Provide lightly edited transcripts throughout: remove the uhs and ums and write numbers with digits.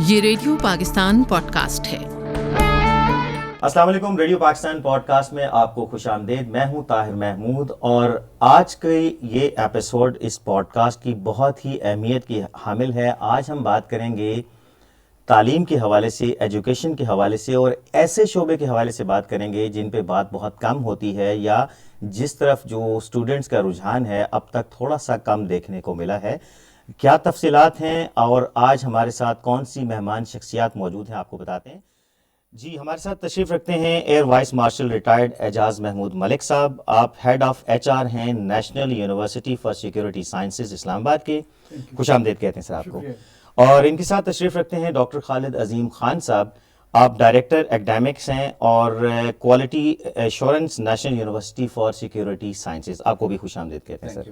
یہ radio Pakistan pod cost ہے۔ السلام علیکم، ریڈیو پاکستان پوڈ کاسٹ میں آپ کو خوش آمدید۔ میں ہوں طاہر محمود اور آج کے یہ ایپیسوڈ اس پوڈ کاسٹ کی بہت ہی اہمیت کی حامل ہے۔ آج ہم بات کریں گے تعلیم کے حوالے سے، ایجوکیشن کے حوالے سے، اور ایسے شعبے کے حوالے سے بات کریں گے جن پہ بات بہت کم ہوتی ہے، یا جس طرف جو اسٹوڈنٹس کا رجحان ہے اب تک تھوڑا سا کم دیکھنے کو ملا ہے۔ کیا تفصیلات ہیں اور آج ہمارے ساتھ کون سی مہمان شخصیات موجود ہیں آپ کو بتاتے ہیں۔ جی، ہمارے ساتھ تشریف رکھتے ہیں air vice marshal retired Ijaz Mahmood Malik صاحب۔ آپ ہیڈ آف ایچ آر ہیں National University for Security Sciences Islamabad کے۔ خوش آمدید کہتے ہیں سر آپ کو۔ اور ان کے ساتھ تشریف رکھتے ہیں ڈاکٹر خالد عظیم خان صاحب۔ آپ ڈائریکٹر ایکڈیمکس ہیں اور quality assurance national University for Security sciences. آپ کو بھی خوش آمدید کہتے ہیں سر۔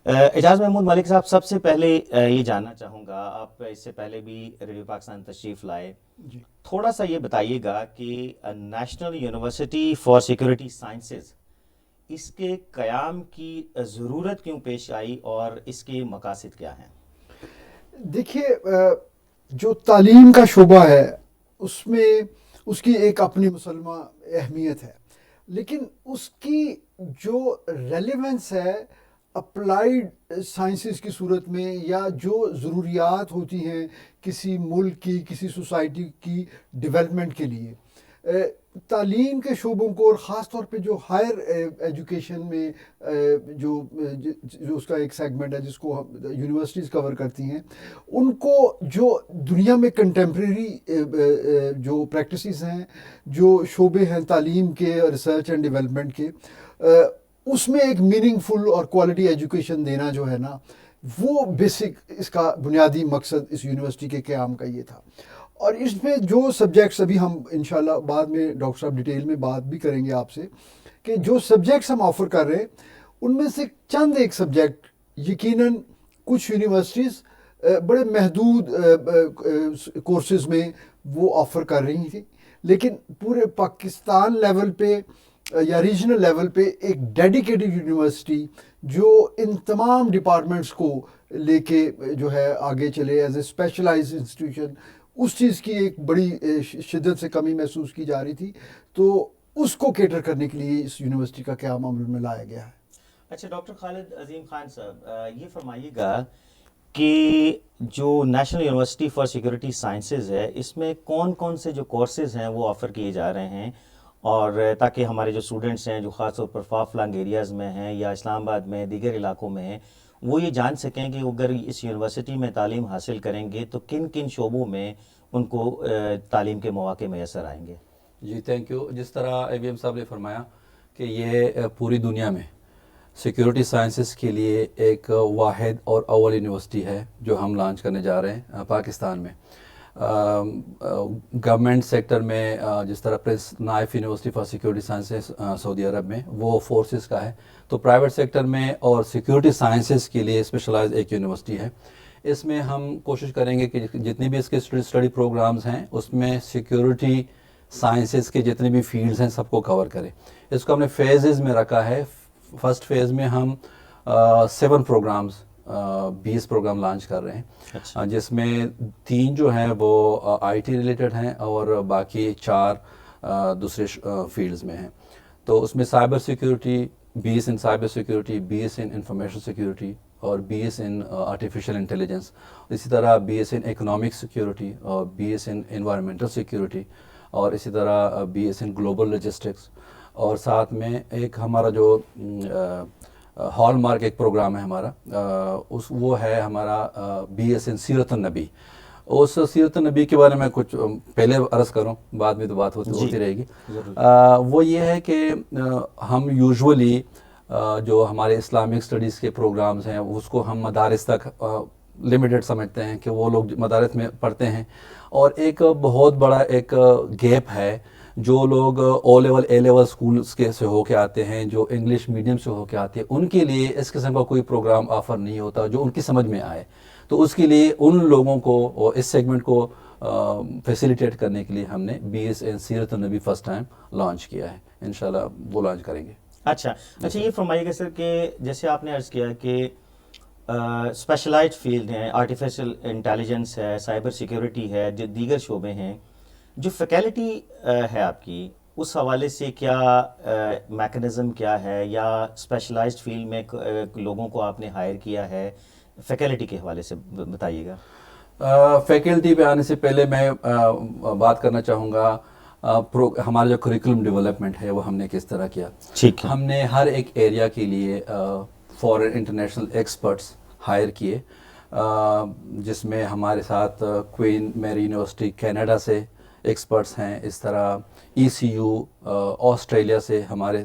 اعجاز محمود ملک صاحب، سب سے پہلے یہ جاننا چاہوں گا، آپ اس سے پہلے بھی ریڈیو پاکستان تشریف لائے، تھوڑا سا یہ بتائیے گا کہ National University for Security Sciences اس کے قیام کی ضرورت کیوں پیش آئی اور اس کے مقاصد کیا ہیں؟ دیکھیے، جو تعلیم کا شعبہ ہے اس میں اس کی ایک اپنی مسلمہ اہمیت ہے، لیکن اس کی جو ریلیونس ہے اپلائیڈ سائنسز کی صورت میں، یا جو ضروریات ہوتی ہیں کسی ملک کی، کسی سوسائٹی کی ڈیولپمنٹ کے لیے، تعلیم کے شعبوں کو، اور خاص طور پہ جو ہائر ایجوکیشن میں جو اس کا ایک سیگمنٹ ہے جس کو یونیورسٹیز کور کرتی ہیں، ان کو جو دنیا میں کنٹمپریری جو پریکٹسز ہیں، جو شعبے ہیں تعلیم کے، ریسرچ اینڈ ڈیولپمنٹ کے، اس میں ایک میننگ فل اور کوالٹی ایجوکیشن دینا جو ہے نا، وہ بیسک اس کا بنیادی مقصد اس یونیورسٹی کے قیام کا یہ تھا۔ اور اس میں جو سبجیکٹس ابھی ہم انشاءاللہ بعد میں ڈاکٹر صاحب ڈیٹیل میں بات بھی کریں گے آپ سے، کہ جو سبجیکٹس ہم آفر کر رہے ہیں ان میں سے چند ایک سبجیکٹ یقیناً کچھ یونیورسٹیز بڑے محدود کورسز میں وہ آفر کر رہی تھیں، لیکن پورے پاکستان لیول پہ یا ریجنل لیول پہ ایک ڈیڈیکیٹڈ یونیورسٹی جو ان تمام ڈپارٹمنٹس کو لے کے جو ہے آگے چلے ایز اے اسپیشلائز انسٹیٹیوشن، اس چیز کی ایک بڑی شدت سے کمی محسوس کی جا رہی تھی، تو اس کو کیٹر کرنے کے لیے اس یونیورسٹی کا قیام عمل میں لایا گیا ہے۔ اچھا ڈاکٹر خالد عظیم خان صاحب، یہ فرمائیے گا کہ جو national University for Security sciences ہے، اس میں کون کون سے جو کورسز ہیں وہ آفر کیے جا رہے ہیں، اور تاکہ ہمارے جو اسٹوڈنٹس ہیں جو خاص طور پر فار فلنگ ایریاز میں ہیں یا اسلام آباد میں دیگر علاقوں میں ہیں، وہ یہ جان سکیں کہ اگر اس یونیورسٹی میں تعلیم حاصل کریں گے تو کن کن شعبوں میں ان کو تعلیم کے مواقع میسر آئیں گے۔ جی تھینک یو۔ جس طرح اے بی ایم صاحب نے فرمایا کہ یہ پوری دنیا میں سیکیورٹی سائنسز کے لیے ایک واحد اور اول یونیورسٹی ہے جو ہم لانچ کرنے جا رہے ہیں پاکستان میں۔ گورنمنٹ سیکٹر میں جس طرح Prince Naif University for Security Sciences سعودی عرب میں وہ فورسز کا ہے، تو پرائیویٹ سیکٹر میں اور سیکورٹی سائنسز کے لیے اسپیشلائز ایک یونیورسٹی ہے۔ اس میں ہم کوشش کریں گے کہ جتنے بھی اس کے اسٹڈی پروگرامز ہیں اس میں سیکورٹی سائنسز کے جتنے بھی فیلڈز ہیں سب کو کور کریں۔ اس کو ہم نے فیزز میں رکھا ہے۔ فرسٹ فیز میں ہم 7 پروگرامز 20 پروگرام لانچ کر رہے ہیں، جس میں 3 جو ہیں وہ آئی ٹی ریلیٹڈ ہیں اور باقی 4 دوسرے فیلڈز میں ہیں۔ تو اس میں سائبر سیکورٹی، 20 ان سائبر سیکورٹی، 20 ان انفارمیشن سیکورٹی اور 20 ان آرٹیفیشل انٹیلیجنس، اسی طرح 20 ان اکنامک سیکورٹی اور 20 ان انوائرمنٹل سیکورٹی، اور اسی طرح 20 ان گلوبل لاجسٹکس، اور ساتھ میں ایک ہمارا جو ہال مارک ایک پروگرام ہے ہمارا، وہ ہے ہمارا BS ان سیرت النبی۔ اس سیرت النبی کے بارے میں کچھ پہلے عرض کروں، بعد میں تو بات ہوتی رہے گی۔ وہ یہ ہے کہ ہم یوزولی جو ہمارے اسلامک اسٹڈیز کے پروگرامز ہیں اس کو ہم مدارس تک لمیٹڈ سمجھتے ہیں کہ وہ لوگ مدارس میں پڑھتے ہیں، اور ایک بہت بڑا ایک گیپ ہے جو لوگ او لیول اے لیول اسکولس کے سے ہو کے آتے ہیں، جو انگلش میڈیم سے ہو کے آتے ہیں، ان کے لیے اس قسم کا کوئی پروگرام آفر نہیں ہوتا جو ان کی سمجھ میں آئے۔ تو اس کے لیے ان لوگوں کو اور اس سیگمنٹ کو فیسیلیٹیٹ کرنے کے لیے ہم نے BS ان سیرت النبی فرسٹ ٹائم لانچ کیا ہے، انشاءاللہ وہ لانچ کریں گے۔ اچھا یہ فرمائیے گا سر کہ جیسے آپ نے عرض کیا کہ اسپیشلائزڈ فیلڈ ہیں، آرٹیفیشل انٹیلیجنس ہے، سائبر سیکیورٹی ہے، جو دیگر شعبے ہیں، جو فیکلٹی ہے آپ کی، اس حوالے سے کیا میکنزم کیا ہے، یا اسپیشلائزڈ فیلڈ میں لوگوں کو آپ نے ہائر کیا ہے؟ فیکلٹی کے حوالے سے بتائیے گا. فیکلٹی پہ آنے سے پہلے میں بات کرنا چاہوں گا ہمارا جو کریکولم ڈیولپمنٹ ہے وہ ہم نے کس طرح کیا. ٹھیک ہے. ہم نے ہر ایک ایریا کے لیے فارن انٹرنیشنل ایکسپرٹس ہائر کیے، جس میں ہمارے ساتھ کوئین میری یونیورسٹی کینیڈا سے ایکسپرٹس ہیں، اس طرح ECU آسٹریلیا سے ہمارے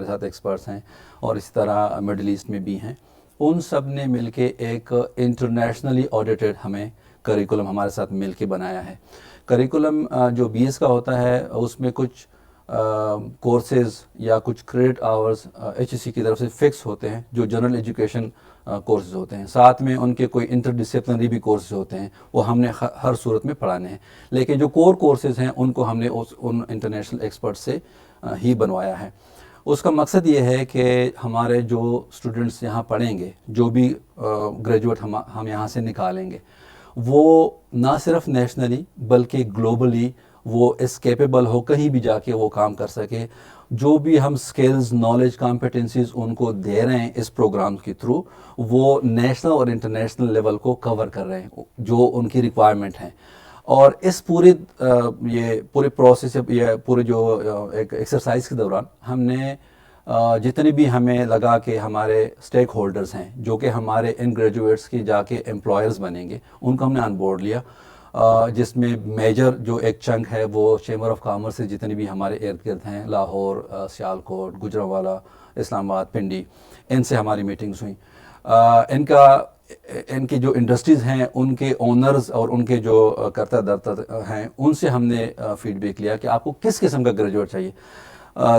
ساتھ ایکسپرٹس ہیں، اور اس طرح مڈل ایسٹ میں بھی ہیں. ان سب نے مل کے ایک انٹرنیشنلی آڈیٹڈ ہمیں کریکولم ہمارے ساتھ مل کے بنایا ہے. کریکولم جو BS کا ہوتا ہے اس میں کچھ کورسز یا کچھ کریڈٹ آورز HEC کی طرف سے فکس ہوتے ہیں جو جنرل ایجوکیشن کورسز ہوتے ہیں، ساتھ میں ان کے کوئی انٹر ڈسپلنری بھی کورسز ہوتے ہیں، وہ ہم نے ہر صورت میں پڑھانے ہیں. لیکن جو کور کورسز ہیں ان کو ہم نے ان انٹرنیشنل ایکسپرٹ سے ہی بنوایا ہے. اس کا مقصد یہ ہے کہ ہمارے جو اسٹوڈنٹس یہاں پڑھیں گے، جو بھی گریجویٹ ہم یہاں سے نکالیں گے، وہ نہ صرف نیشنلی بلکہ گلوبلی وہ اس کیپیبل ہو، کہیں بھی جا کے وہ کام کر سکے. جو بھی ہم سکلز، نالج، کمپیٹنسیز ان کو دے رہے ہیں اس پروگرام کے تھرو، وہ نیشنل اور انٹرنیشنل لیول کو کور کر رہے ہیں جو ان کی ریکوائرمنٹ ہیں. اور اس پورے پروسیس، یہ پورے جو ایک ایکسرسائز کے دوران ہم نے جتنے بھی ہمیں لگا کہ ہمارے اسٹیک ہولڈرز ہیں جو کہ ہمارے ان گریجویٹس کی جا کے امپلائرز بنیں گے، ان کو ہم نے آن بورڈ لیا، جس میں میجر جو ایک چنک ہے وہ چیمبر آف کامرس سے جتنے بھی ہمارے ارد گرد ہیں، لاہور، سیالکوٹ، گجرانوالہ، اسلام آباد، پنڈی، ان سے ہماری میٹنگز ہوئیں. ان کی جو انڈسٹریز ہیں ان کے اونرز اور ان کے جو کرتا درتا ہیں ان سے ہم نے فیڈ بیک لیا کہ آپ کو کس قسم کا گریجویٹ چاہیے،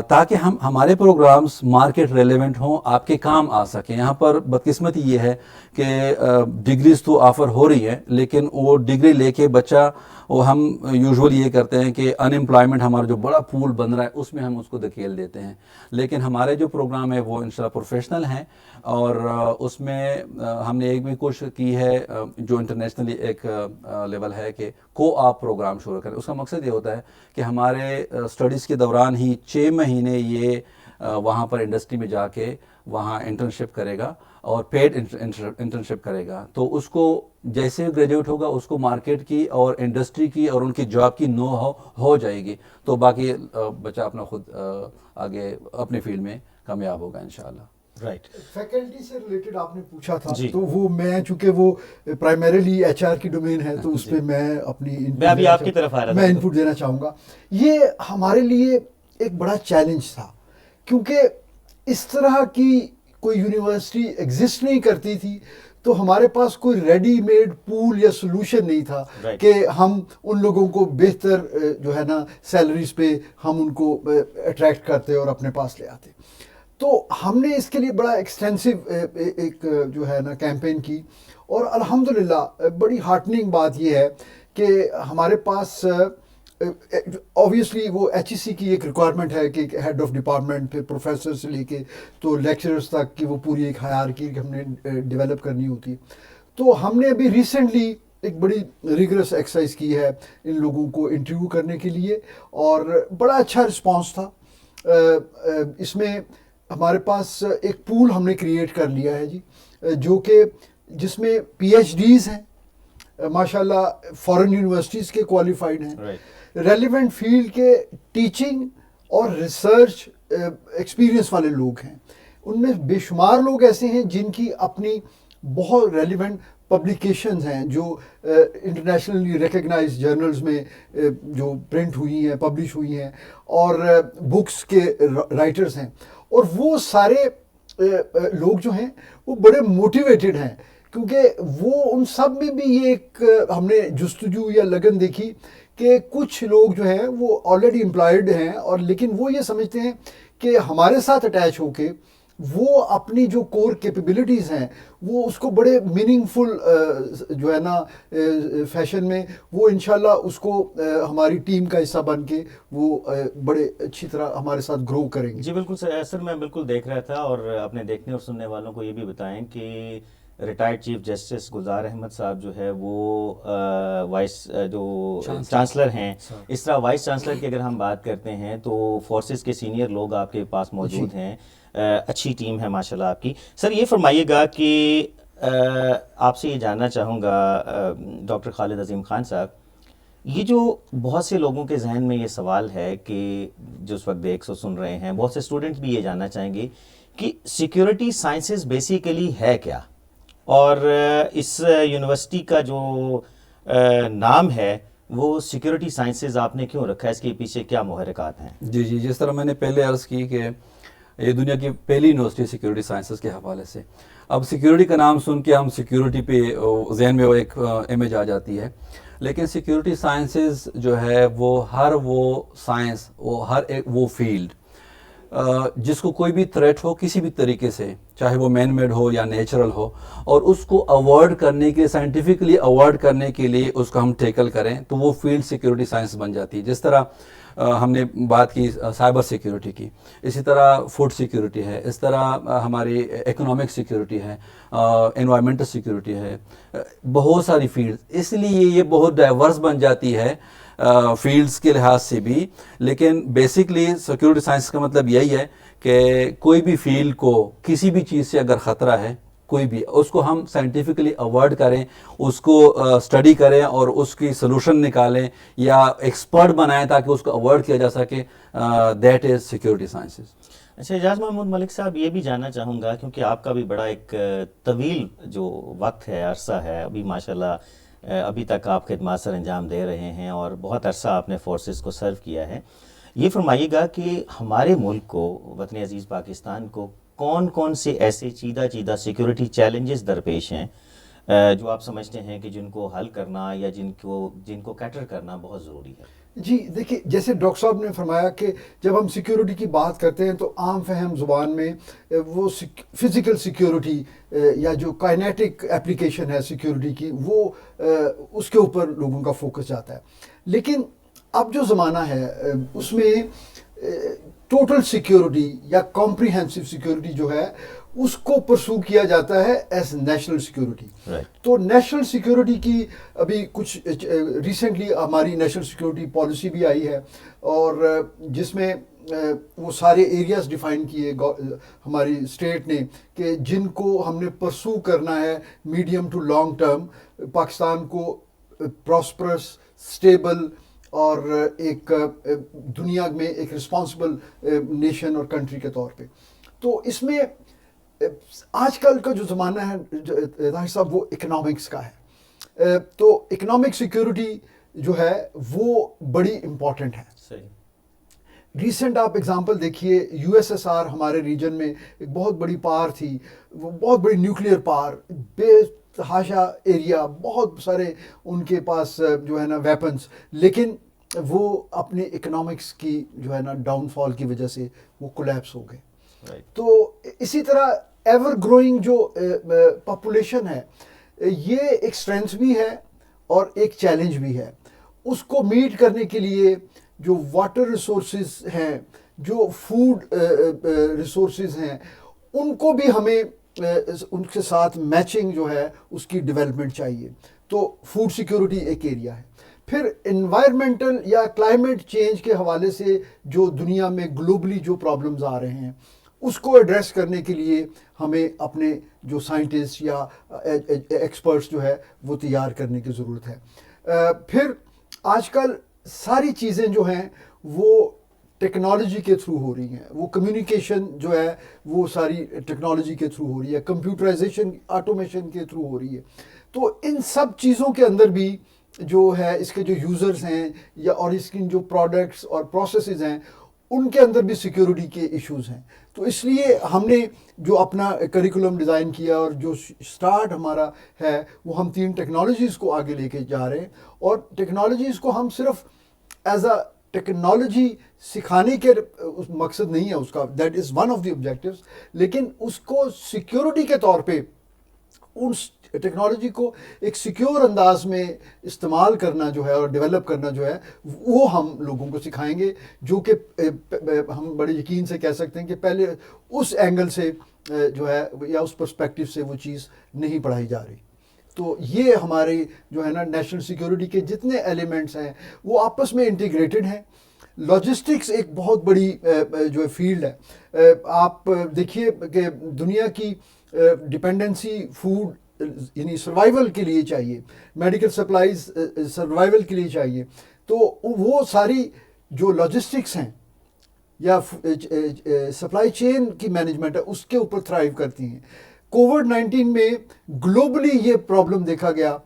تاکہ ہمارے پروگرامز مارکیٹ ریلیونٹ ہوں، آپ کے کام آ سکیں. یہاں پر بدقسمتی یہ ہے کہ ڈگریز تو آفر ہو رہی ہیں، لیکن وہ ڈگری لے کے بچہ، وہ ہم یوزولی یہ کرتے ہیں کہ ان امپلائمنٹ ہمارا جو بڑا پول بن رہا ہے اس میں ہم اس کو دھکیل دیتے ہیں. لیکن ہمارے جو پروگرام ہے وہ انشاءاللہ پروفیشنل ہیں، اور اس میں ہم نے ایک بھی کوشش کی ہے جو انٹرنیشنلی ایک لیول ہے کہ کو آپ پروگرام شروع کریں. اس کا مقصد یہ ہوتا ہے کہ ہمارے اسٹڈیز کے دوران ہی 6 مہینے یہ وہاں پر انڈسٹری میں جا کے وہاں انٹرنشپ کرے گا اور پیڈ انٹرنشپ کرے گا. تو اس کو جیسے گریجویٹ ہوگا اس کو مارکیٹ کی اور انڈسٹری کی اور ان کی جاب کی نو ہو جائے گی، تو باقی بچہ اپنا خود آگے اپنے فیلڈ میں کامیاب ہوگا انشاءاللہ. رائٹ. فیکلٹی سے ریلیٹڈ آپ نے پوچھا تھا، جی. تو وہ میں چونکہ وہ پرائمریلی HR کی ڈومین ہے تو اس پہ میں ابھی آپ کی طرف آ رہا تھا، میں انپٹ دینا چاہوں گا. یہ ہمارے لیے ایک بڑا چیلنج تھا، کیونکہ اس طرح کی کوئی یونیورسٹی ایگزسٹ نہیں کرتی تھی، تو ہمارے پاس کوئی ریڈی میڈ پول یا سولوشن نہیں تھا کہ ہم ان لوگوں کو بہتر جو ہے نا سیلریز پہ ہم ان کو اٹریکٹ کرتے اور اپنے پاس لے آتے. تو ہم نے اس کے لیے بڑا ایکسٹینسو ایک جو ہے نا کیمپین کی، اور الحمدللہ بڑی ہارٹننگ بات یہ ہے کہ ہمارے پاس اوبیسلی وہ HEC کی ایک ریکوائرمنٹ ہے کہ ہیڈ آف ڈپارٹمنٹ، پھر پروفیسر سے لے کے تو لیکچررز تک کی وہ پوری ایک ہائرارکی ہم نے ڈیولپ کرنی ہوتی. تو ہم نے ابھی ریسنٹلی ایک بڑی ریگرس ایکسرسائز کی ہے ان لوگوں کو انٹرویو کرنے کے لیے، اور بڑا اچھا رسپانس تھا. اس میں ہمارے پاس ایک پول ہم نے کریٹ کر لیا ہے جی، جو کہ جس میں PhDs ہیں، ماشاءاللہ فارن یونیورسٹیز کے کوالیفائڈ ہیں، ریلیونٹ فیلڈ کے ٹیچنگ اور ریسرچ ایکسپیرینس والے لوگ ہیں. ان میں بے شمار لوگ ایسے ہیں جن کی اپنی بہت ریلیونٹ پبلیکیشنز ہیں جو انٹرنیشنلی ریکگنائز جرنلز میں جو پرنٹ ہوئی ہیں، پبلش ہوئی ہیں، اور بکس کے رائٹرز ہیں. اور وہ سارے لوگ جو ہیں وہ بڑے موٹیویٹڈ ہیں، کیونکہ وہ ان سب میں بھی یہ ایک ہم نے جستجو یا لگن دیکھی کہ کچھ لوگ جو ہیں وہ آلریڈی امپلائڈ ہیں، اور لیکن وہ یہ سمجھتے ہیں کہ ہمارے ساتھ اٹیچ ہو کے وہ اپنی جو کور کیپیبلٹیز ہیں وہ اس کو بڑے میننگ فل جو ہے نا فیشن میں وہ انشاءاللہ اس کو ہماری ٹیم کا حصہ بن کے وہ بڑے اچھی طرح ہمارے ساتھ گرو کریں گے. جی بالکل سر، میں بالکل دیکھ رہا تھا، اور اپنے دیکھنے اور سننے والوں کو یہ بھی بتائیں کہ retired chief justice Gulzar Ahmed صاحب جو ہے وہ وائس جو چانسلر ہیں. اس طرح وائس چانسلر کی اگر ہم بات کرتے ہیں تو فورسز کے سینئر لوگ آپ کے پاس موجود ہیں, اچھی ٹیم ہے ماشاءاللہ آپ کی. سر یہ فرمائیے گا کہ آپ سے یہ جاننا چاہوں گا ڈاکٹر خالد عظیم خان صاحب, یہ جو بہت سے لوگوں کے ذہن میں یہ سوال ہے کہ جو اس وقت دیکھ سن رہے ہیں, بہت سے اسٹوڈنٹ بھی یہ جاننا چاہیں گے کہ سیکیورٹی سائنسز بیسیکلی ہے کیا, اور اس یونیورسٹی کا جو نام ہے وہ سیکیورٹی سائنسز آپ نے کیوں رکھا ہے, اس کے پیچھے کیا محرکات ہیں؟ جی جس طرح میں نے پہلے عرض کی کہ یہ دنیا کی پہلی یونیورسٹی سیکیورٹی سائنسز کے حوالے سے. اب سیکیورٹی کا نام سن کے ہم سیکیورٹی پہ ذہن میں ایک امیج آ جاتی ہے, لیکن سیکیورٹی سائنسز جو ہے وہ سائنس ہر ایک وہ فیلڈ جس کو کوئی بھی تھریٹ ہو کسی بھی طریقے سے, چاہے وہ مین میڈ ہو یا نیچرل ہو, اور اس کو اوائڈ کرنے کے سائنٹیفکلی اوائڈ کرنے کے لیے اس کو ہم ٹیکل کریں تو وہ فیلڈ سیکیورٹی سائنس بن جاتی ہے. جس طرح ہم نے بات کی سائبر سیکیورٹی کی, اسی طرح فوڈ سیکیورٹی ہے, اس طرح ہماری اکنامک سیکیورٹی ہے, انوائرمنٹل سیکیورٹی ہے, بہت ساری فیلڈ. اس لیے یہ بہت ڈائیورس بن جاتی ہے فیلڈز کے لحاظ سے بھی. لیکن بیسکلی سیکیورٹی سائنس کا مطلب یہی ہے کہ کوئی بھی فیلڈ کو کسی بھی چیز سے اگر خطرہ ہے کوئی بھی, اس کو ہم سائنٹیفکلی اوائڈ کریں, اس کو اسٹڈی کریں اور اس کی سلوشن نکالیں یا ایکسپرٹ بنائیں تاکہ اس کو اوائڈ کیا جا سکے. That is security sciences. اچھا اعجاز محمود ملک صاحب, یہ بھی جاننا چاہوں گا کیونکہ آپ کا بھی بڑا ایک طویل جو وقت ہے, عرصہ ہے, ابھی ماشاءاللہ ابھی تک آپ خدمات سر انجام دے رہے ہیں اور بہت عرصہ آپ نے فورسز کو سرو کیا ہے. یہ فرمائیے گا کہ ہمارے ملک کو, وطن عزیز پاکستان کو, کون کون سے ایسے چیدہ سیکیورٹی چیلنجز درپیش ہیں جو آپ سمجھتے ہیں کہ جن کو حل کرنا یا جن کو کیٹر کرنا بہت ضروری ہے؟ جی دیکھیے, جیسے ڈاکٹر صاحب نے فرمایا کہ جب ہم سیکیورٹی کی بات کرتے ہیں تو عام فہم زبان میں وہ فزیکل سیکیورٹی یا جو کائنیٹک اپلیکیشن ہے سیکیورٹی کی, وہ اس کے اوپر لوگوں کا فوکس جاتا ہے. لیکن اب جو زمانہ ہے اس میں ٹوٹل سیکیورٹی یا کمپریہنسو سیکیورٹی جو ہے اس کو پرسو کیا جاتا ہے ایز نیشنل سیکیورٹی. تو نیشنل سیکیورٹی کی ابھی کچھ ریسنٹلی ہماری نیشنل سیکیورٹی پالیسی بھی آئی ہے, اور جس میں وہ سارے ایریاز ڈیفائن کیے ہماری اسٹیٹ نے کہ جن کو ہم نے پرسو کرنا ہے medium to long term, Pakistan کو پراسپرس, اسٹیبل اور ایک دنیا میں ایک رسپانسبل نیشن اور کنٹری کے طور پہ. تو اس میں آج کل کا جو زمانہ ہے طاہر صاحب وہ اکنامکس کا ہے, تو اکنامک سیکیورٹی جو ہے وہ بڑی امپورٹنٹ ہے. صحیح. ریسنٹ آپ اگزامپل دیکھیے, یو ایس ایس آر ہمارے ریجن میں ایک بہت بڑی پاور تھی, وہ بہت بڑی نیوکلیئر پاور, بے تحاشا ایریا, بہت سارے ان کے پاس جو ہے نا ویپنز, لیکن وہ اپنے اکنامکس کی جو ہے نا ڈاؤن فال کی وجہ سے وہ کولیپس ہو گئے. تو اسی طرح ایور گروئنگ جو پاپولیشن ہے یہ ایک اسٹرینتھ بھی ہے اور ایک چیلنج بھی ہے. اس کو میٹ کرنے کے لیے جو واٹر ریسورسز ہیں, جو فوڈ ریسورسز ہیں, ان کو بھی ہمیں ان کے ساتھ میچنگ جو ہے اس کی ڈیولپمنٹ چاہیے. تو فوڈ سیکیورٹی ایک ایریا ہے. پھر انوائرمنٹل یا کلائمیٹ چینج کے حوالے سے جو دنیا میں گلوبلی جو پرابلمز آ رہے ہیں اس کو ایڈریس کرنے کے لیے ہمیں اپنے جو سائنٹسٹ یا ایکسپرٹس جو ہے وہ تیار کرنے کی ضرورت ہے. پھر آج کل ساری چیزیں جو ہیں وہ ٹیکنالوجی کے تھرو ہو رہی ہیں, وہ کمیونیکیشن جو ہے وہ ساری ٹیکنالوجی کے تھرو ہو رہی ہے, کمپیوٹرائزیشن آٹومیشن کے تھرو ہو رہی ہے. تو ان سب چیزوں کے اندر بھی جو ہے اس کے جو یوزرز ہیں یا اور اس کی جو پروڈکٹس اور پروسیسز ہیں ان کے اندر بھی سیکیورٹی کے ایشوز ہیں. تو اس لیے ہم نے جو اپنا کریکولم ڈیزائن کیا اور جو سٹارٹ ہمارا ہے وہ ہم 3 ٹیکنالوجیز کو آگے لے کے جا رہے ہیں, اور ٹیکنالوجیز کو ہم صرف ایز اے ٹیکنالوجی سکھانے کے مقصد نہیں ہے اس کا, that is one of the objectives, لیکن اس کو سیکیورٹی کے طور پہ ان ٹیکنالوجی کو ایک سیکیور انداز میں استعمال کرنا جو ہے اور ڈیولپ کرنا جو ہے وہ ہم لوگوں کو سکھائیں گے, جو کہ ہم بڑے یقین سے کہہ سکتے ہیں کہ پہلے اس اینگل سے جو ہے یا اس پرسپیکٹو سے وہ چیز نہیں پڑھائی جا رہی. تو یہ ہماری جو ہے نا نیشنل سیکیورٹی کے جتنے ایلیمنٹس ہیں وہ آپس میں انٹیگریٹڈ ہیں. لاجسٹکس ایک بہت بڑی جو ہے فیلڈ ہے. آپ دیکھیے کہ دنیا کی ڈپینڈنسی فوڈ یعنی سروائیول کے لیے چاہیے, میڈیکل سپلائیز سروائیول کے لیے چاہیے, تو وہ ساری جو لاجسٹکس ہیں یا سپلائی چین کی مینجمنٹ ہے اس کے اوپر تھرائیو کرتی ہیں. کووڈ-19 میں گلوبلی یہ پرابلم دیکھا گیا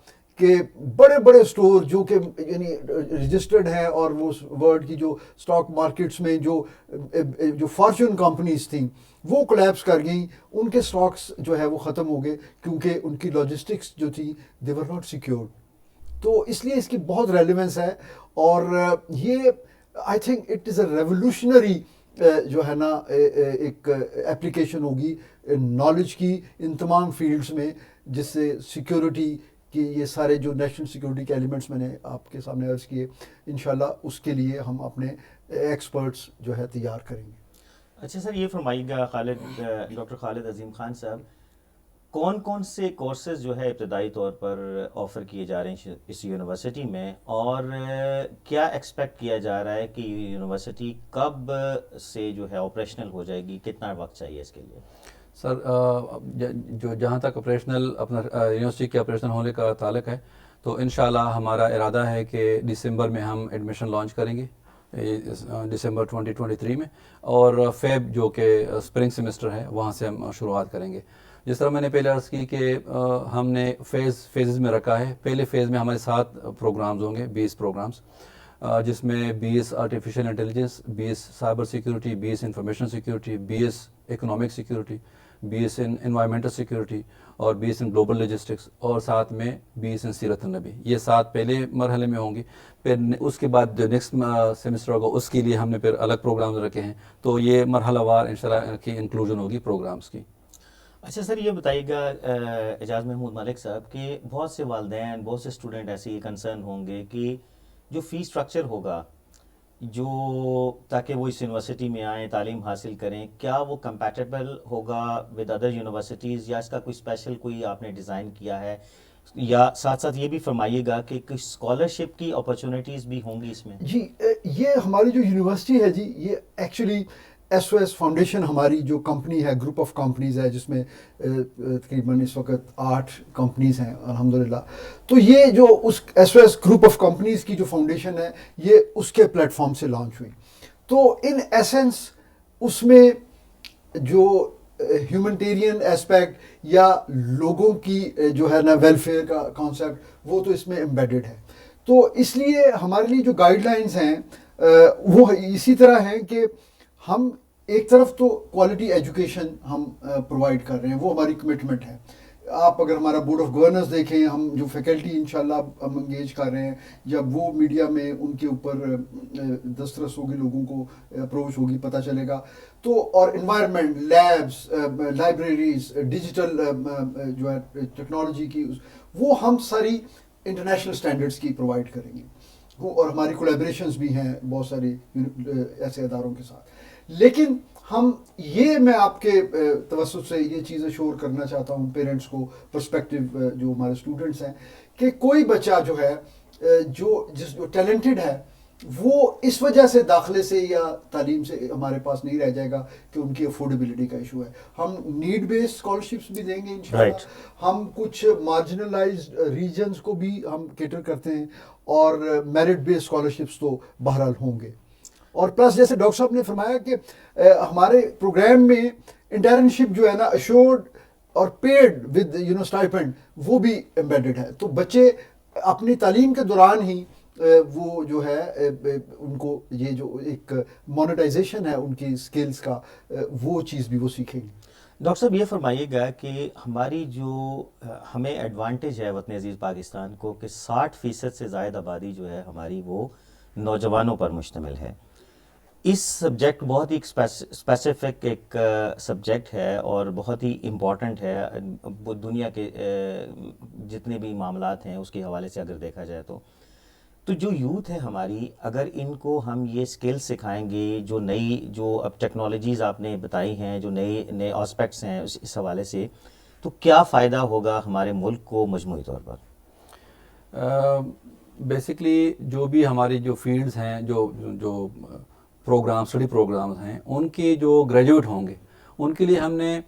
کہ بڑے بڑے اسٹور جو کہ یعنی رجسٹرڈ ہیں اور وہ ورلڈ کی جو اسٹاک مارکیٹس میں جو فارچون کمپنیز تھیں وہ کولیپس کر گئیں, ان کے اسٹاکس جو ہے وہ ختم ہو گئے کیونکہ ان کی لاجسٹکس جو تھی دے ور ناٹ سیکیورڈ. تو اس لیے اس کی بہت ریلیونس ہے, اور یہ I think it is a revolutionary جو ہے نا ایک اپلیکیشن ہوگی نالج کی ان تمام فیلڈس میں, جس سے سیکیورٹی کہ یہ سارے جو نیشنل سیکیورٹی کے ایلیمنٹس میں نے آپ کے سامنے عرض کیے, انشاءاللہ اس کے لیے ہم اپنے ایکسپرٹس جو ہے تیار کریں گے. اچھا سر, یہ فرمائیے گا ڈاکٹر خالد عظیم خان صاحب, کون کون سے کورسز جو ہے ابتدائی طور پر آفر کیے جا رہے ہیں اس یونیورسٹی میں, اور کیا ایکسپیکٹ کیا جا رہا ہے کہ یونیورسٹی کب سے جو ہے آپریشنل ہو جائے گی, کتنا وقت چاہیے اس کے لیے؟ سر جو جہاں تک اپریشنل اپنا یونیورسٹی کے آپریشنل ہونے کا تعلق ہے, تو انشاءاللہ ہمارا ارادہ ہے کہ دسمبر میں ہم ایڈمیشن لانچ کریں گے, دسمبر 2023 میں, اور فیب جو کہ اسپرنگ سیمسٹر ہے وہاں سے ہم شروعات کریں گے. جس طرح میں نے پہلے عرض کی کہ ہم نے فیزز میں رکھا ہے. پہلے فیز میں ہمارے 7 پروگرامز ہوں گے, 20 پروگرامز, جس میں 20 artificial intelligence, 20 cyber security, 20 information security, 20 economic security, 20 ان انوائرمنٹل سیکیورٹی, اور 20 ان گلوبل لاجسٹکس, اور ساتھ میں 20 ان سیرت النبی. یہ 7 پہلے مرحلے میں ہوں گی. پھر اس کے بعد جو نیکسٹ سیمسٹر ہوگا اس کے لیے ہم نے پھر الگ پروگرامز رکھے ہیں. تو یہ مرحلہ وار انشاءاللہ کی انکلوژن ہوگی پروگرامز کی. اچھا سر, یہ بتائیے گا اعجاز محمود ملک صاحب کہ بہت سے والدین, بہت سے اسٹوڈنٹ ایسے ہی کنسرن ہوں گے کہ جو فی اسٹرکچر ہوگا جو تاکہ وہ اس یونیورسٹی میں آئیں, تعلیم حاصل کریں, کیا وہ کمپیٹیبل ہوگا ود ادر یونیورسٹیز, یا اس کا کوئی اسپیشل کوئی آپ نے ڈیزائن کیا ہے, یا ساتھ ساتھ یہ بھی فرمائیے گا کہ کچھ اسکالرشپ کی اپرچونیٹیز بھی ہوں گی اس میں؟ جی, یہ ہماری جو یونیورسٹی ہے جی, یہ actually S O S foundation ہماری جو کمپنی ہے, گروپ آف کمپنیز ہے, جس میں تقریباً اس وقت 8 کمپنیز ہیں الحمدللہ. تو یہ جو اس S O S group of companies کی جو فاؤنڈیشن ہے یہ اس کے پلیٹ فارم سے لانچ ہوئی. تو ان ایسنس اس میں جو ہیومنٹیرین ایسپیکٹ یا لوگوں کی جو ہے نا ویلفیئر کا کانسیپٹ وہ تو اس میں ایمبیڈڈ ہے. تو اس لیے ہمارے لیے جو گائیڈ لائنز ہیں وہ اسی طرح ہیں کہ ہم ایک طرف تو کوالٹی ایجوکیشن ہم پرووائڈ کر رہے ہیں, وہ ہماری کمٹمنٹ ہے. آپ اگر ہمارا بورڈ آف گورننس دیکھیں, ہم جو فیکلٹی انشاءاللہ ہم انگیج کر رہے ہیں, جب وہ میڈیا میں ان کے اوپر دسترس ہوگی, لوگوں کو اپروچ ہوگی, پتہ چلے گا. تو اور انوائرمنٹ, لیبس, لائبریریز, ڈیجیٹل جو ہے ٹیکنالوجی کی, وہ ہم ساری انٹرنیشنل سٹینڈرڈس کی پرووائڈ کریں گے. اور ہماری کولیبریشنز بھی ہیں بہت ساری ایسے اداروں کے ساتھ. لیکن ہم یہ میں آپ کے توسط سے یہ چیز اشور کرنا چاہتا ہوں پیرنٹس کو, پرسپیکٹیو جو ہمارے اسٹوڈنٹس ہیں, کہ کوئی بچہ جو ہے جو ٹیلنٹڈ ہے وہ اس وجہ سے داخلے سے یا تعلیم سے ہمارے پاس نہیں رہ جائے گا کہ ان کی افورڈیبلٹی کا ایشو ہے. ہم نیڈ بیسڈ اسکالرشپس بھی دیں گے انشاءاللہ. ہم کچھ مارجنلائزڈ ریجنز کو بھی ہم کیٹر کرتے ہیں, اور میرٹ بیسڈ اسکالرشپس تو بہرحال ہوں گے. اور پلس جیسے ڈاکٹر صاحب نے فرمایا کہ ہمارے پروگرام میں انٹرنشپ جو ہے نا ایشورڈ اور پیڈ ود اسٹائپنڈ وہ بھی ایمبیڈڈ ہے. تو بچے اپنی تعلیم کے دوران ہی وہ جو ہے ان کو یہ جو ایک مونیٹائزیشن ہے ان کی اسکلز کا, وہ چیز بھی وہ سیکھیں گے. ڈاکٹر صاحب یہ فرمائیے گا کہ ہماری جو ہمیں ایڈوانٹیج ہے وطن عزیز پاکستان کو کہ 60% سے زائد آبادی جو ہے ہماری وہ نوجوانوں پر مشتمل ہے. اس سبجیکٹ بہت ہی اسپیسیفک ایک سبجیکٹ ہے اور بہت ہی امپورٹنٹ ہے دنیا کے جتنے بھی معاملات ہیں اس کے حوالے سے اگر دیکھا جائے تو تو جو یوتھ ہے ہماری، اگر ان کو ہم یہ اسکل سکھائیں گے، جو نئی جو اب ٹیکنالوجیز آپ نے بتائی ہیں، جو نئے آسپیکٹس ہیں اس حوالے سے، تو کیا فائدہ ہوگا ہمارے ملک کو مجموعی طور پر؟ بیسکلی جو بھی ہماری جو فیلڈز ہیں، جو پروگرام اسٹڈی پروگرامز ہیں، ان کے جو گریجویٹ ہوں گے ان کے لیے ہم نے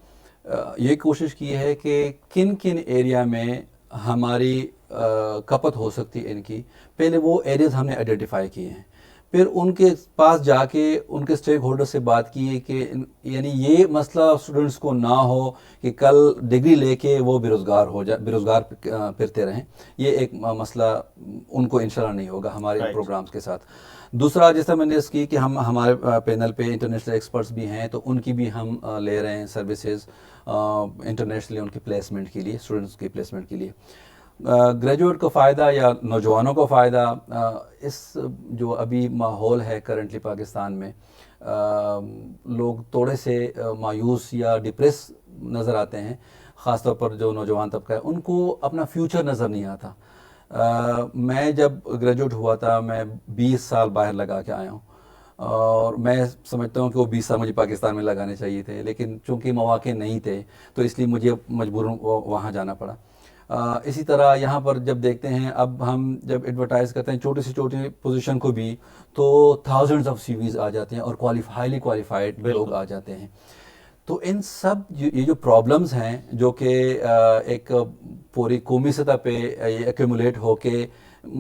یہ کوشش کی ہے کہ کن کن ایریا میں ہماری کھپت ہو سکتی ہے ان کی، پہلے وہ ایریاز ہم نے آئیڈینٹیفائی کیے ہیں، پھر ان کے پاس جا کے ان کے اسٹیک ہولڈر سے بات کی ہے کہ یعنی یہ مسئلہ اسٹوڈنٹس کو نہ ہو کہ کل ڈگری لے کے وہ بیروزگار پھرتے رہیں، یہ ایک مسئلہ ان کو انشاءاللہ نہیں ہوگا ہمارے پروگرامز کے ساتھ۔ دوسرا، جیسا میں نے اس کی کہ ہمارے پینل پہ انٹرنیشنل ایکسپرٹس بھی ہیں، تو ان کی بھی ہم لے رہے ہیں سروسز انٹرنیشنلی ان کی پلیسمنٹ کے لیے، اسٹوڈنٹس کی پلیسمنٹ کے لیے۔ گریجویٹ کو فائدہ یا نوجوانوں کو فائدہ، اس جو ابھی ماحول ہے کرنٹلی پاکستان میں، لوگ تھوڑے سے مایوس یا ڈپریس نظر آتے ہیں، خاص طور پر جو نوجوان طبقہ ہے ان کو اپنا فیوچر نظر نہیں آتا۔ میں جب گریجویٹ ہوا تھا میں 20 سال باہر لگا کے آیا ہوں، اور میں سمجھتا ہوں کہ وہ 20 سال مجھے پاکستان میں لگانے چاہیے تھے، لیکن چونکہ مواقع نہیں تھے تو اس لیے مجھے مجبوراً وہاں جانا پڑا۔ اسی طرح یہاں پر جب دیکھتے ہیں، اب ہم جب ایڈورٹائز کرتے ہیں چھوٹی سے چھوٹی پوزیشن کو بھی، تو تھاؤزنڈز آف CVs آ جاتے ہیں اور ہائیلی کوالیفائڈ لوگ آ جاتے ہیں۔ تو ان سب یہ جو پرابلمز ہیں جو کہ ایک پوری قومی سطح پہ یہ ایکومولیٹ ہو کے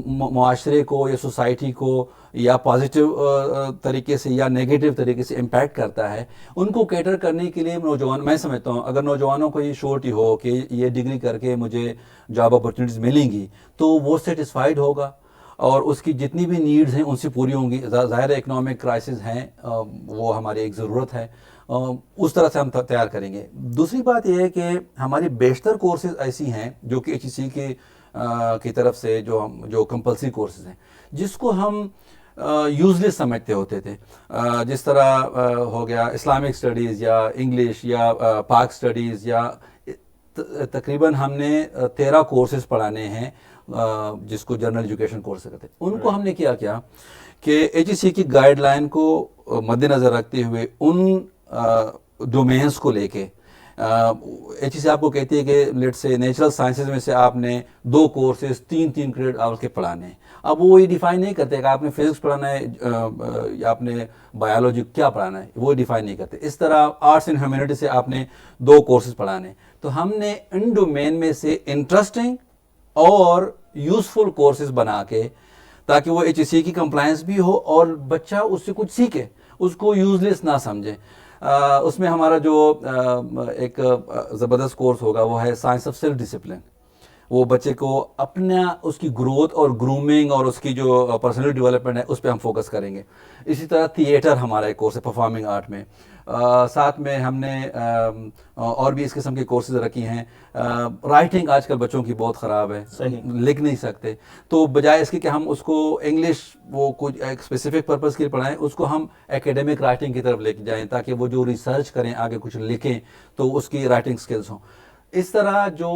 معاشرے کو یا سوسائٹی کو یا پازیٹیو طریقے سے یا نیگیٹو طریقے سے امپیکٹ کرتا ہے، ان کو کیٹر کرنے کے لیے نوجوان، میں سمجھتا ہوں اگر نوجوانوں کو یہ شورٹی ہو کہ یہ ڈگری کر کے مجھے جاب اپورچونیٹیز ملیں گی تو وہ سیٹسفائیڈ ہوگا اور اس کی جتنی بھی نیڈز ہیں ان سے پوری ہوں گی۔ ظاہر اکنامک کرائسس ہیں، وہ ہماری ایک ضرورت ہے، اس طرح سے ہم تیار کریں گے۔ دوسری بات یہ ہے کہ ہماری بیشتر کورسز ایسی ہیں جو کہ HEC کی طرف سے جو کمپلسری کورسز ہیں، جس کو ہم یوزلیس سمجھتے ہوتے تھے، جس طرح ہو گیا اسلامک اسٹڈیز یا انگلش یا پاک اسٹڈیز، یا تقریباً ہم نے 13 کورسز پڑھانے ہیں جس کو جنرل ایجوکیشن کورس کہتے ہیں۔ ان کو ہم نے کیا کہ HEC کی گائیڈ لائن کو مد نظر رکھتے ہوئے ان ڈومینس کو لے کے HEC آپ کو کہتی ہے کہ لیٹ سے نیچرل سائنسز میں سے آپ نے 2 کورسز 3 کریڈٹ آورس کے پڑھانے ہیں۔ اب وہ یہ ڈیفائن نہیں کرتے کہ آپ نے فزکس پڑھانا ہے یا آپ نے بایولوجی کیا پڑھانا ہے، وہ ڈیفائن نہیں کرتے۔ اس طرح آرٹس اینڈ ہیومینٹی سے آپ نے 2 کورسز پڑھانے ہیں۔ تو ہم نے ان ڈومین میں سے انٹرسٹنگ اور یوزفل کورسز بنا کے، تاکہ وہ HEC کی کمپلائنس بھی ہو اور بچہ اس سے کچھ سیکھے، اس کو یوزلیس نہ سمجھے۔ اس میں ہمارا جو ایک زبردست کورس ہوگا وہ ہے سائنس آف سیلف ڈسپلن۔ وہ بچے کو اپنا اس کی گروتھ اور گرومنگ اور اس کی جو پرسنل ڈیولپمنٹ ہے اس پہ ہم فوکس کریں گے۔ اسی طرح تھیٹر ہمارا ایک کورس ہے پرفارمنگ آرٹ میں، ساتھ میں ہم نے اور بھی اس قسم کے کورسز رکھی ہیں۔ رائٹنگ آج کل بچوں کی بہت خراب ہے، لکھ نہیں سکتے، تو بجائے اس کے کہ ہم اس کو انگلش وہ کچھ ایک اسپیسیفک پرپز کے لیے پڑھائیں، اس کو ہم اکیڈمک رائٹنگ کی طرف لے کے جائیں تاکہ وہ جو ریسرچ کریں آگے کچھ لکھیں تو اس کی رائٹنگ سکلز ہوں۔ اس طرح جو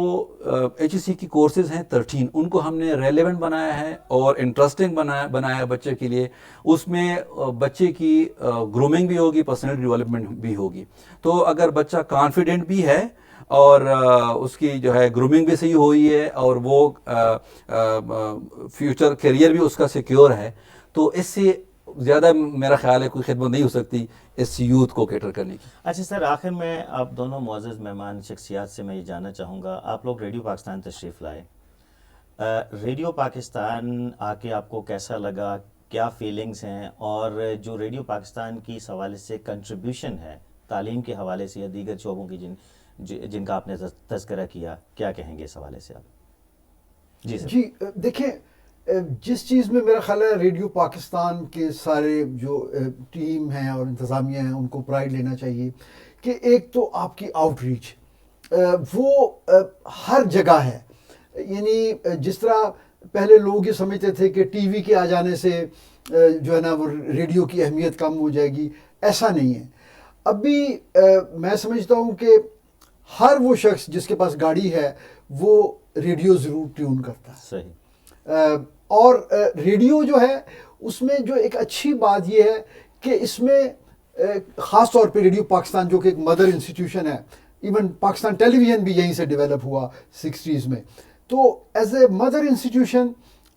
HEC کی کورسز ہیں 13، ان کو ہم نے ریلیونٹ بنایا ہے اور انٹرسٹنگ بنایا ہے بچے کے لیے۔ اس میں بچے کی گرومنگ بھی ہوگی، پرسنل ڈیولپمنٹ بھی ہوگی۔ تو اگر بچہ کانفیڈنٹ بھی ہے اور اس کی جو ہے گرومنگ بھی صحیح ہوئی ہے اور وہ فیوچر کیریئر بھی اس کا سیکیور ہے، تو اس سے زیادہ میرا خیال ہے کوئی خدمت نہیں ہو سکتی اس یوتھ کو کیٹر کرنے کی۔ اچھا سر، آخر میں آپ دونوں معزز مہمان شخصیات سے میں یہ جاننا چاہوں گا، آپ لوگ ریڈیو پاکستان تشریف لائے، ریڈیو پاکستان آ کے آپ کو کیسا لگا، کیا فیلنگز ہیں، اور جو ریڈیو پاکستان کی اس حوالے سے کنٹریبیوشن ہے تعلیم کے حوالے سے یا دیگر شعبوں کی جن کا آپ نے تذکرہ کیا، کیا کہیں گے اس حوالے سے آپ؟ جی سر۔ جی دیکھیں، جس چیز میں میرا خیال ہے ریڈیو پاکستان کے سارے جو ٹیم ہیں اور انتظامیہ ہیں ان کو پرائڈ لینا چاہیے کہ ایک تو آپ کی آؤٹ ریچ وہ ہر جگہ ہے۔ یعنی جس طرح پہلے لوگ یہ سمجھتے تھے کہ ٹی وی کے آ جانے سے جو ہے نا وہ ریڈیو کی اہمیت کم ہو جائے گی، ایسا نہیں ہے۔ ابھی میں سمجھتا ہوں کہ ہر وہ شخص جس کے پاس گاڑی ہے وہ ریڈیو ضرور ٹیون کرتا ہے۔ صحیح۔ اور ریڈیو جو ہے اس میں جو ایک اچھی بات یہ ہے کہ اس میں خاص طور پہ ریڈیو پاکستان جو کہ ایک مدر انسٹیٹیوشن ہے، ایون پاکستان ٹیلی ویژن بھی یہیں سے ڈیولپ ہوا 60s میں، تو ایز اے مدر انسٹیٹیوشن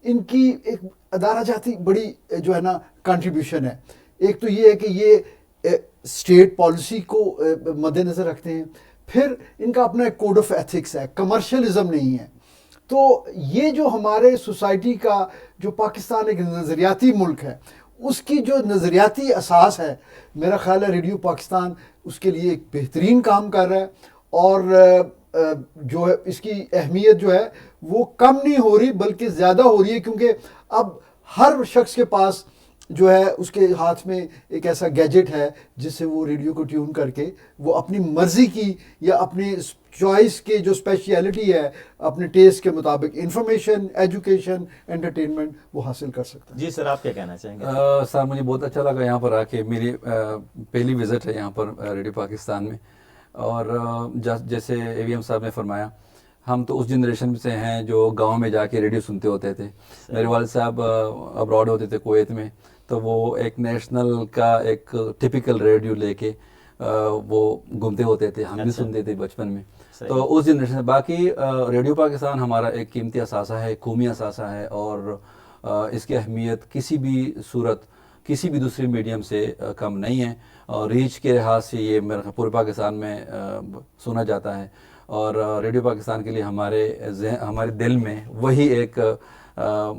ان کی ایک ادارہ جاتی بڑی جو ہے نا کنٹریبیوشن ہے. ایک تو یہ ہے کہ یہ اسٹیٹ پالیسی کو مد نظر رکھتے ہیں، پھر ان کا اپنا ایک کوڈ آف ایتھکس ہے، کمرشلزم نہیں ہے. تو یہ جو ہمارے سوسائٹی کا جو پاکستان ایک نظریاتی ملک ہے، اس کی جو نظریاتی اساس ہے، میرا خیال ہے ریڈیو پاکستان اس کے لیے ایک بہترین کام کر رہا ہے. اور جو ہے اس کی اہمیت جو ہے وہ کم نہیں ہو رہی بلکہ زیادہ ہو رہی ہے، کیونکہ اب ہر شخص کے پاس جو ہے اس کے ہاتھ میں ایک ایسا گیجٹ ہے جس سے وہ ریڈیو کو ٹیون کر کے وہ اپنی مرضی کی یا اپنی چوائس کے جو اسپیشیلٹی ہے اپنے ٹیسٹ کے مطابق انفارمیشن، ایجوکیشن، انٹرٹینمنٹ وہ حاصل کر سکتا ہے. جی سر، آپ کیا کہنا چاہیں گے؟ سر مجھے بہت اچھا لگا یہاں پر آ کے، میری پہلی وزٹ ہے یہاں پر ریڈیو پاکستان میں. اور جیسے اے وی ایم صاحب نے فرمایا، ہم تو اس جنریشن سے ہیں جو گاؤں میں جا کے ریڈیو سنتے ہوتے تھے. میرے والد صاحب ابراڈ ہوتے تھے کویت میں، تو وہ ایک نیشنل کا ایک ٹپیکل ریڈیو لے کے وہ گھومتے ہوتے تھے، ہم بھی سنتے تھے بچپن میں. تو اس جنریشن سے باقی ریڈیو پاکستان ہمارا ایک قیمتی اثاثہ ہے، قومی اثاثہ ہے، اور اس کی اہمیت کسی بھی صورت کسی بھی دوسرے میڈیم سے کم نہیں ہے. اور ریچ کے لحاظ سے یہ میرے پورے پاکستان میں سنا جاتا ہے. اور ریڈیو پاکستان کے لیے ہمارے دل میں وہی ایک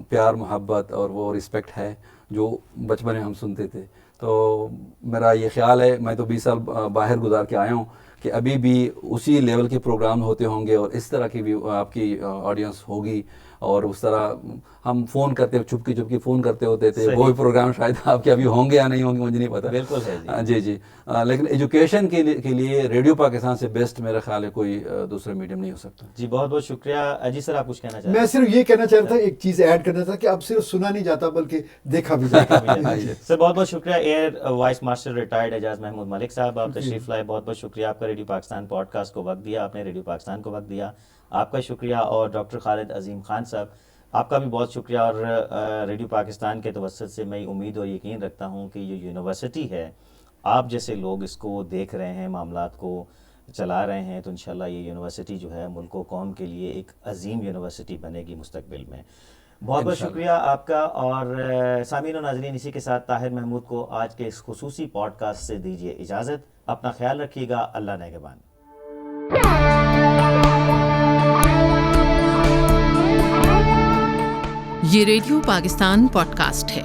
پیار، محبت اور وہ رسپیکٹ ہے جو بچپن میں ہم سنتے تھے. تو میرا یہ خیال ہے، میں تو 20 سال باہر گزار کے آیا ہوں، کہ ابھی بھی اسی لیول کے پروگرام ہوتے ہوں گے اور اس طرح کی بھی آپ کی آڈینس ہوگی. اور اس طرح ہم فون کرتے چپکی فون کرتے ہوتے تھے، وہ بھی پروگرام شاید آپ کے ابھی ہوں گے یا نہیں ہوں گے مجھے نہیں پتا. بالکل ہے جی. لیکن ایجوکیشن کے لیے ریڈیو پاکستان سے بیسٹ میرا خیال ہے کوئی دوسرا میڈیم نہیں ہو سکتا. جی بہت بہت شکریہ. جی سر، آپ کچھ کہنا چاہتے ہیں؟ میں صرف یہ کہنا چاہتا تھا، ایک چیز ایڈ کرنا تھا کہ اب صرف سنا نہیں جاتا بلکہ دیکھا بھی جاتا. سر بہت بہت شکریہ air vice master retired Ijaz Mahmood Malik صاحب، آپ تشریف لائے. بہت بہت شکریہ آپ کا ریڈیو پاکستان پوڈ کاسٹ کو وقت دیا، آپ نے ریڈیو پاکستان کو وقت دیا، آپ کا شکریہ. اور ڈاکٹر خالد عظیم خان صاحب، آپ کا بھی بہت شکریہ. اور ریڈیو پاکستان کے توسط سے میں امید اور یقین رکھتا ہوں کہ یہ یونیورسٹی ہے، آپ جیسے لوگ اس کو دیکھ رہے ہیں، معاملات کو چلا رہے ہیں، تو انشاءاللہ یہ یونیورسٹی جو ہے ملک و قوم کے لیے ایک عظیم یونیورسٹی بنے گی مستقبل میں. بہت بہت شکریہ آپ کا. اور سامعین و ناظرین، اسی کے ساتھ طاہر محمود کو آج کے اس خصوصی پوڈ کاسٹ سے دیجیے اجازت. اپنا خیال رکھیے گا. اللہ نگہبان. یہ ریڈیو پاکستان پوڈ کاسٹ ہے.